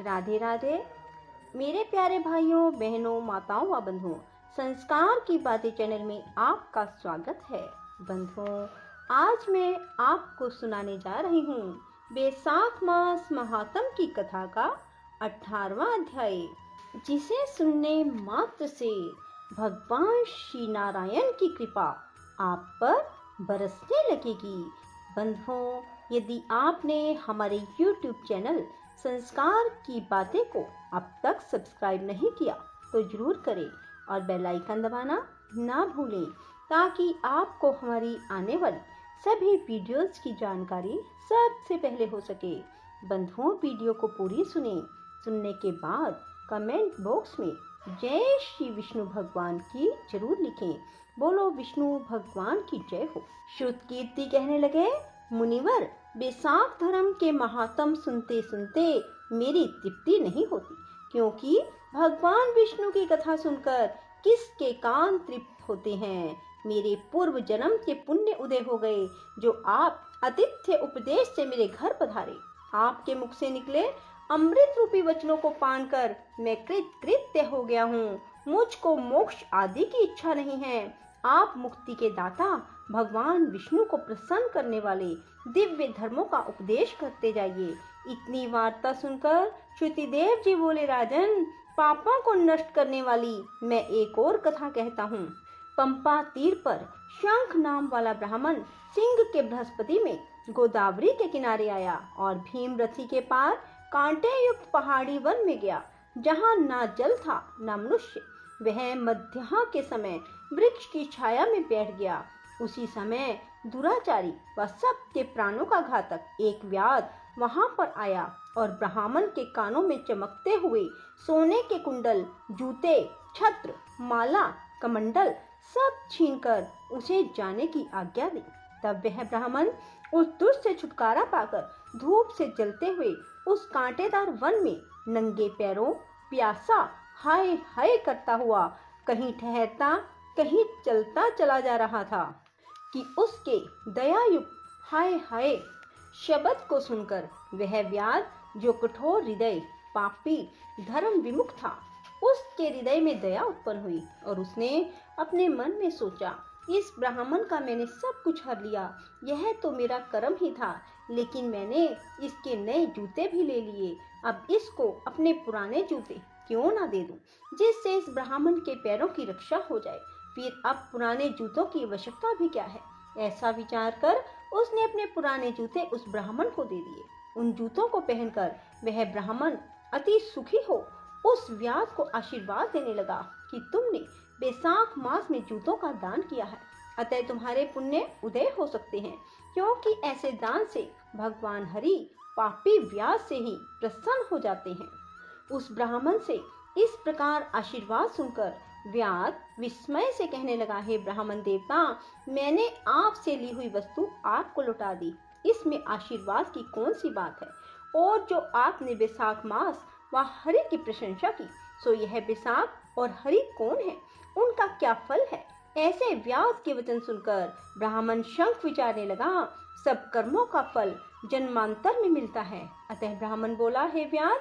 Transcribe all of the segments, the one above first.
राधे राधे मेरे प्यारे भाइयों बहनों माताओं व बंधुओं, संस्कार की बातें चैनल में आपका स्वागत है। बंधुओं, आज मैं आपको सुनाने जा रही हूँ बैसाख मास महात्म की कथा का 18वां अध्याय, जिसे सुनने मात्र से भगवान श्री नारायण की कृपा आप पर बरसने लगेगी। बंधुओं, यदि आपने हमारे YouTube चैनल संस्कार की बातें को अब तक सब्सक्राइब नहीं किया तो जरूर करें और बेल आइकन दबाना ना भूलें, ताकि आपको हमारी आने वाली सभी वीडियोस की जानकारी सबसे पहले हो सके। बंधुओं, वीडियो को पूरी सुनने के बाद कमेंट बॉक्स में जय श्री विष्णु भगवान की जरूर लिखें। बोलो विष्णु भगवान की जय हो। श्रुत कीर्ति कहने लगे, मुनिवर, बैसाख धर्म के महात्म सुनते सुनते मेरी तृप्ति नहीं होती, क्योंकि भगवान विष्णु की कथा सुनकर किसके कान तृप्त होते हैं। मेरे पूर्व जन्म के पुण्य उदय हो गए, जो आप आतिथ्य उपदेश से मेरे घर पधारे। आपके मुख से निकले अमृत रूपी वचनों को पान कर मैं कृतकृत्य हो गया हूँ। मुझको मोक्ष आदि की इच्छा नहीं है। आप मुक्ति के दाता भगवान विष्णु को प्रसन्न करने वाले दिव्य धर्मों का उपदेश करते जाइए। इतनी वार्ता सुनकर श्रुतिदेव जी बोले, राजन, पापों को नष्ट करने वाली मैं एक और कथा कहता हूँ। पंपा तीर पर शंख नाम वाला ब्राह्मण सिंह के बृहस्पति में गोदावरी के किनारे आया और भीमरथी के पार कांटे युक्त पहाड़ी वन में गया, जहाँ ना जल था ना मनुष्य। वह मध्याह्न के समय वृक्ष की छाया में बैठ गया। उसी समय दुराचारी व सबके प्राणों का घातक एक व्याध वहां पर आया और ब्राह्मण के कानों में चमकते हुए सोने के कुंडल, जूते, छत्र, माला, कमंडल सब छीनकर उसे जाने की आज्ञा दी। तब वह ब्राह्मण उस दुष्ट से छुटकारा पाकर धूप से जलते हुए उस कांटेदार वन में नंगे पैरों प्यासा हाय हाय करता हुआ कहीं ठहरता कहीं चलता चला जा रहा था कि उसके दयायुक्त हाय हाय शब्द को सुनकर वह व्याध, जो कठोर हृदय, पापी, धर्म विमुख था, उसके हृदय में दया उत्पन्न हुई और उसने अपने मन में सोचा, इस ब्राह्मण का मैंने सब कुछ हर लिया। यह तो मेरा कर्म ही था, लेकिन मैंने इसके नए जूते भी ले लिए। अब इसको अपने पुराने जूते क्यों ना दे दूं, जिससे इस ब्राह्मण के पैरों की रक्षा हो जाए। फिर अब पुराने जूतों की आवश्यकता भी क्या है। ऐसा विचार कर उसने अपने पुराने जूते उस ब्राह्मण को दे दिए। उन जूतों को पहनकर वह ब्राह्मण अति सुखी हो उस व्याध को आशीर्वाद देने लगा कि तुमने बैसाख मास में जूतों का दान किया है, अतः तुम्हारे पुण्य उदय हो सकते हैं, क्योंकि ऐसे दान से भगवान हरि पापी व्याध से ही प्रसन्न हो जाते हैं। उस ब्राह्मण से इस प्रकार आशीर्वाद सुनकर व्याध विस्मय से कहने लगा, हे ब्राह्मण देवता, मैंने आपसे ली हुई वस्तु आपको लौटा दी। इसमें आशीर्वाद की कौन सी बात है। और जो आपने बैसाख मास व हरि की प्रशंसा की, सो यह बैसाख और हरि कौन है, उनका क्या फल है। ऐसे व्याध के वचन सुनकर ब्राह्मण शंख विचारने लगा, सब कर्मों का फल जन्मांतर में मिलता है। अतः ब्राह्मण बोला, हे व्याध,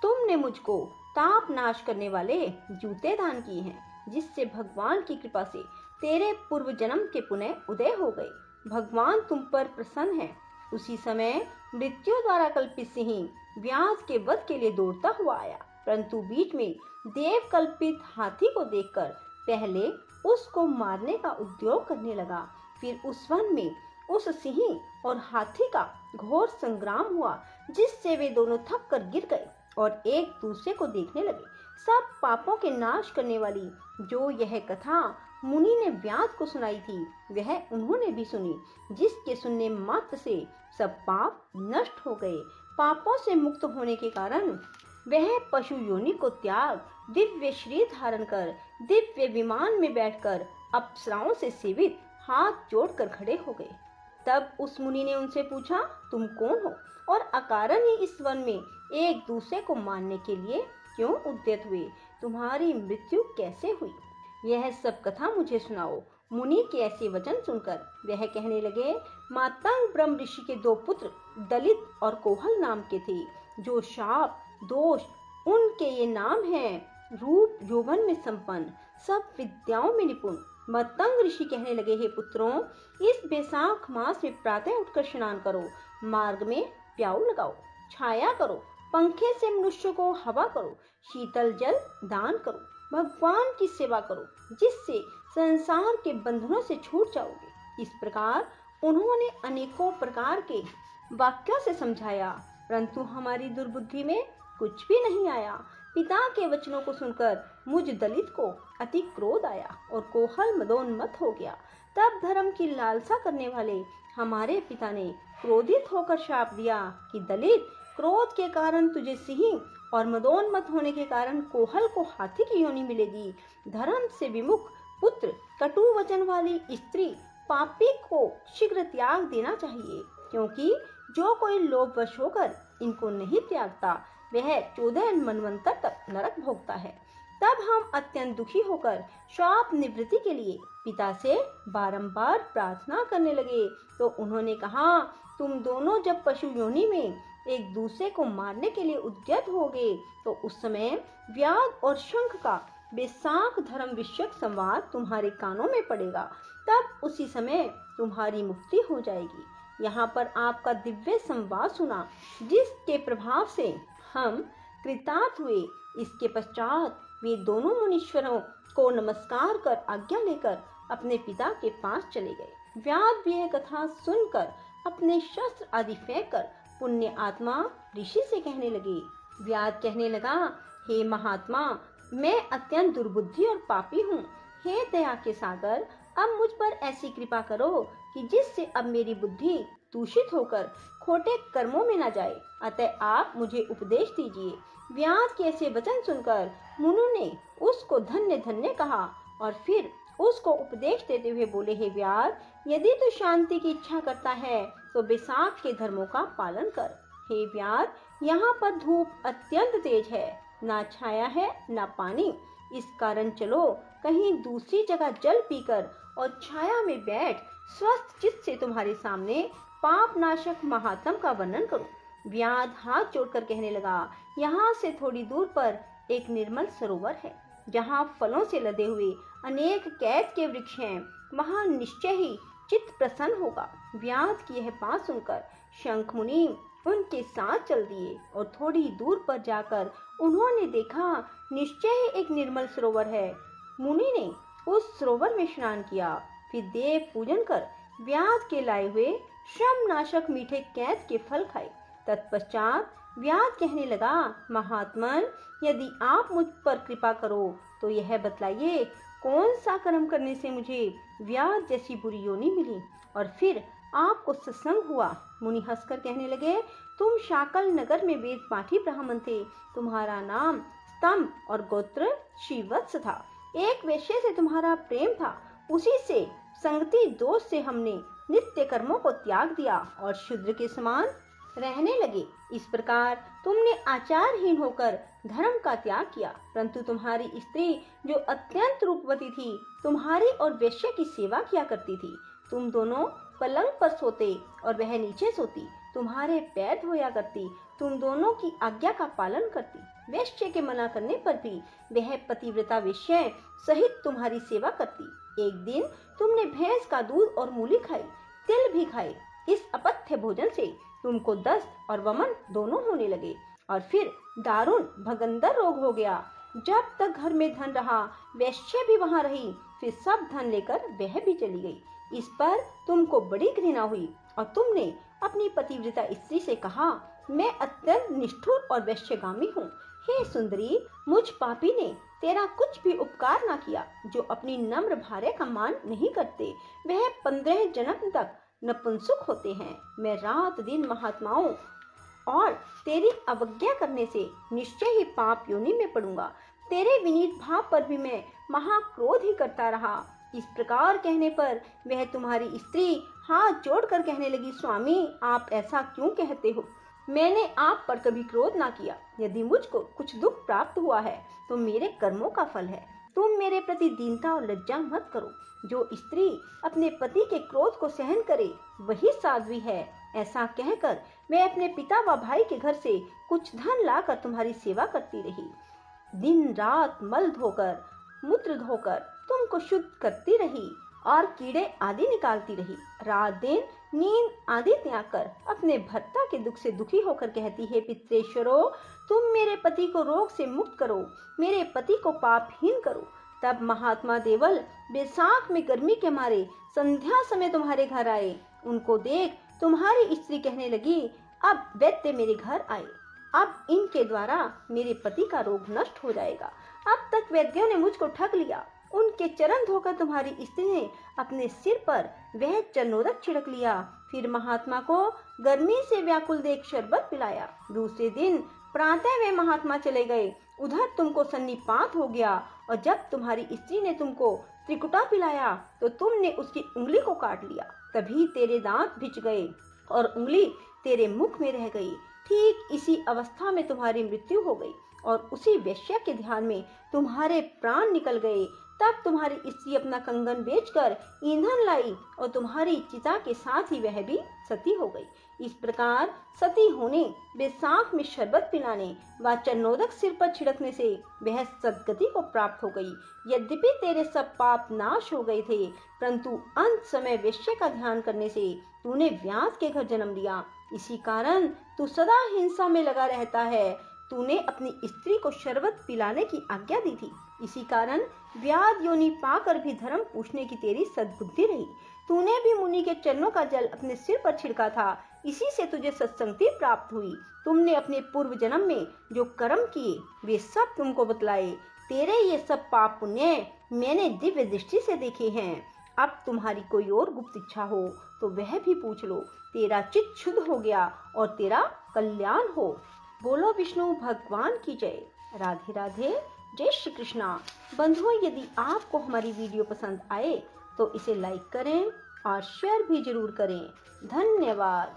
तुमने मुझको ताप नाश करने वाले जूते दान किए हैं, जिससे भगवान की कृपा से तेरे पूर्व जन्म के पुण्य उदय हो गए। भगवान तुम पर प्रसन्न है। उसी समय मृत्यु द्वारा कल्पित सिंह व्याध के वध के लिए दौड़ता हुआ आया, परंतु बीच में देव कल्पित हाथी को देखकर पहले उसको मारने का उद्योग करने लगा। फिर उस वन में उस सिंह और हाथी का घोर संग्राम हुआ, जिससे वे दोनों थक कर गिर गए और एक दूसरे को देखने लगे। सब पापों के नाश करने वाली जो यह कथा मुनि ने व्याध को सुनाई थी, वह उन्होंने भी सुनी, जिसके सुनने मात्र से सब पाप नष्ट हो गए। पापों से मुक्त होने के कारण वह पशु योनि को त्याग दिव्य शरीर धारण कर दिव्य विमान में बैठकर अप्सराओं से सेवित हाथ जोड़कर खड़े हो गए। तब उस मुनि ने उनसे पूछा, तुम कौन हो और अकारण ही इस वन में एक दूसरे को मारने के लिए क्यों उद्यत हुए। तुम्हारी मृत्यु कैसे हुई, यह सब कथा मुझे सुनाओ। मुनि के ऐसे वचन सुनकर वह कहने लगे, मातंग ब्रह्म ऋषि के दो पुत्र दलित और कोहल नाम के थे, जो शाप दोष उनके ये नाम हैं, रूप यौवन में संपन्न, सब विद्याओं में निपुण। मतंग ऋषि कहने लगे, हे पुत्रों, इस बैसाख मास में प्रातः उठकर स्नान करो, मार्ग में प्याऊ लगाओ, छाया करो, पंखे से मनुष्य को हवा करो, शीतल जल दान करो, भगवान की सेवा करो, जिससे संसार के बंधनों से छूट जाओगे। इस प्रकार उन्होंने अनेकों प्रकार के वाक्यों से समझाया, परंतु हमारी दुर्बुद्धि में कुछ भी नहीं आया। पिता के वचनों को सुनकर मुझ दलित को अति क्रोध आया और कोहल मदोन्मत्त हो गया। तब धर्म की लालसा करने वाले हमारे पिता ने क्रोधित होकर शाप दिया कि दलित, क्रोध के कारण तुझे सिंह और मदोन्मत्त होने के कारण कोहल को हाथी की योनि मिलेगी। धर्म से विमुख पुत्र, कटु वचन वाली स्त्री, पापी को शीघ्र त्याग देना चाहिए, क्योंकि जो कोई लोभवश होकर इनको नहीं त्यागता वह 14 मनवंतर तक नरक भोगता है। तब हम अत्यंत दुखी होकर शाप निवृत्ति के लिए पिता से बारंबार प्रार्थना करने लगे। तो उन्होंने कहा, तुम दोनों जब पशु योनि में एक दूसरे को मारने के लिए उद्यत होगे, तो उस समय व्याध और शंख का बैसाख धर्म विषयक संवाद तुम्हारे कानों में पड़ेगा। तब उसी समय तुम्हारी मुक्ति हो जाएगी। यहाँ पर आपका दिव्य संवाद सुना, जिसके प्रभाव से हम कृतार्थ हुए। इसके पश्चात वे दोनों मुनीश्वरों को नमस्कार कर आज्ञा लेकर अपने पिता के पास चले गए। व्याध भी यह कथा सुनकर अपने शस्त्र आदि फेंक कर पुण्य आत्मा ऋषि से कहने लगे। व्याध कहने लगा, हे महात्मा, मैं अत्यंत दुर्बुद्धि और पापी हूँ। हे दया के सागर, अब मुझ पर ऐसी कृपा करो कि जिससे अब मेरी बुद्धि दूषित होकर खोटे कर्मों में न जाए। अतः आप मुझे उपदेश दीजिए। व्याध के ऐसे वचन सुनकर मुनु ने उसको धन्य धन्य कहा और फिर उसको उपदेश देते हुए बोले, हे व्याध, यदि तू शांति की इच्छा करता है तो बैसाख के धर्मों का पालन कर। हे व्याध, यहाँ पर धूप अत्यंत तेज है, ना छाया है ना पानी। इस कारण चलो कहीं दूसरी जगह जल पीकर और छाया में बैठ स्वस्थ चित्त से तुम्हारे सामने पाप नाशक महात्म का वर्णन करूं। व्याध हाथ जोड़कर कहने लगा, यहाँ से थोड़ी दूर पर एक निर्मल सरोवर है, जहाँ फलों से लदे हुए अनेक कैद के वृक्ष हैं। वहाँ निश्चय ही चित्त प्रसन्न होगा। व्याध की यह बात सुनकर शंख मुनि उनके साथ चल दिए और थोड़ी दूर पर जाकर उन्होंने देखा निश्चय ही एक निर्मल सरोवर है। मुनि ने उस सरोवर में स्नान किया, फिर देव पूजन कर व्याध के लाए हुए श्रम नाशक मीठे कैद के फल खाए। तत्पश्चात व्याध कहने लगा, महात्मन, यदि आप मुझ पर कृपा करो तो यह बतलाइए, कौन सा कर्म करने से मुझे व्याध जैसी बुरी योनि मिली और फिर आपको सत्संग हुआ। मुनि हंसकर कहने लगे, तुम शाकल नगर में वेद पाठी ब्राह्मण थे। तुम्हारा नाम स्तंभ और गोत्र श्रीवत्स था। एक वेश्या से तुम्हारा प्रेम था, उसी से संगति दोष से हमने नित्य कर्मों को त्याग दिया और शूद्र के समान रहने लगे। इस प्रकार तुमने आचारहीन होकर धर्म का त्याग किया, परंतु तुम्हारी स्त्री जो अत्यंत रूपवती थी, तुम्हारी और वेश्या की सेवा किया करती थी। तुम दोनों पलंग पर सोते और वह नीचे सोती, तुम्हारे पैर धोया करती, तुम दोनों की आज्ञा का पालन करती। वेश्या के मना करने पर भी वह पतिव्रता वेश्या सहित तुम्हारी सेवा करती। एक दिन तुमने भैंस का दूध और मूली खाई, तिल भी खाए। इस अपथ्य भोजन से तुमको दस्त और वमन दोनों होने लगे और फिर दारुण भगंदर रोग हो गया। जब तक घर में धन रहा, वैश्य भी वहां रही, फिर सब धन लेकर वह भी चली गई। इस पर तुमको बड़ी घृणा हुई और तुमने अपनी पतिव्रता स्त्री से कहा, मैं अत्यंत निष्ठुर और वैश्यगामी हूँ। हे सुंदरी, मुझ पापी ने तेरा कुछ भी उपकार ना किया। जो अपनी नम्र भार्या का मान नहीं करते, वह 15 जन्म तक नपुंसक होते हैं। मैं रात दिन महात्माओं और तेरी अवज्ञा करने से निश्चय ही पाप योनि में पड़ूंगा। तेरे विनीत भाव पर भी मैं महाक्रोध ही करता रहा। इस प्रकार कहने पर वह तुम्हारी स्त्री हाथ जोड़कर कहने लगी, स्वामी, आप ऐसा क्यों कहते हो? मैंने आप पर कभी क्रोध ना किया। यदि मुझको कुछ दुख प्राप्त हुआ है तो मेरे कर्मों का फल है। तुम मेरे प्रति दीनता और लज्जा मत करो। जो स्त्री अपने पति के क्रोध को सहन करे वही साध्वी है ऐसा कहकर मैं अपने पिता व भाई के घर से कुछ धन लाकर तुम्हारी सेवा करती रही। दिन रात मल धोकर मूत्र धोकर तुमको शुद्ध करती रही और कीड़े आदि निकालती रही। रात दिन नींद आदि त्याग कर अपने भर्ता के दुख से दुखी होकर कहती है, पितरेश्वरो तुम मेरे पति को रोग से मुक्त करो, मेरे पति को पापहीन करो। तब महात्मा देवल बैसाख में गर्मी के मारे संध्या समय तुम्हारे घर आए। उनको देख तुम्हारी स्त्री कहने लगी, अब वैद्य मेरे घर आए, अब इनके द्वारा मेरे पति का रोग नष्ट हो जाएगा। अब तक वैद्यों ने मुझको ठग लिया। उनके चरण धोकर तुम्हारी स्त्री ने अपने सिर पर वह चरनोदक छिड़क लिया। फिर महात्मा को गर्मी से व्याकुल देख शरबत पिलाया। दूसरे दिन प्रातः वे महात्मा चले गए। उधर तुमको सन्निपात हो गया और जब तुम्हारी स्त्री ने तुमको त्रिकुटा पिलाया तो तुमने उसकी उंगली को काट लिया। तभी तेरे दांत भिज गए और उंगली तेरे मुख में रह गई। ठीक इसी अवस्था में तुम्हारी मृत्यु हो गई और उसी वेश्या के ध्यान में तुम्हारे प्राण निकल गए। तब तुम्हारी स्त्री अपना कंगन बेचकर ईंधन लाई और तुम्हारी चिता के साथ ही वह भी सती हो गई। इस प्रकार सती होने, बैसाख में शरबत पिलाने व चरनोदक सिर पर छिड़कने से वह सद्गति को प्राप्त हो गई। यद्यपि तेरे सब पाप नाश हो गए थे, परंतु अंत समय वेश्या का ध्यान करने से तूने व्यास के घर जन्म लिया। इसी कारण तू सदा हिंसा में लगा रहता है। तूने अपनी स्त्री को शरबत पिलाने की आज्ञा दी थी, इसी कारण व्याध योनि पाकर भी धर्म पूछने की तेरी सद्बुद्धि रही। तूने भी मुनि के चरणों का जल अपने सिर पर छिड़का था, इसी से तुझे सत्संगति प्राप्त हुई। तुमने अपने पूर्व जन्म में जो कर्म किए वे सब तुमको बतलाए। तेरे ये सब पाप पुण्य मैंने दिव्य दृष्टि से देखे हैं। अब तुम्हारी कोई और गुप्त इच्छा हो तो वह भी पूछ लो। तेरा चित्त शुद्ध हो गया और तेरा कल्याण हो। बोलो विष्णु भगवान की जय। राधे राधे, जय श्री कृष्णा। बंधुओं, यदि आपको हमारी वीडियो पसंद आए तो इसे लाइक करें और शेयर भी जरूर करें। धन्यवाद।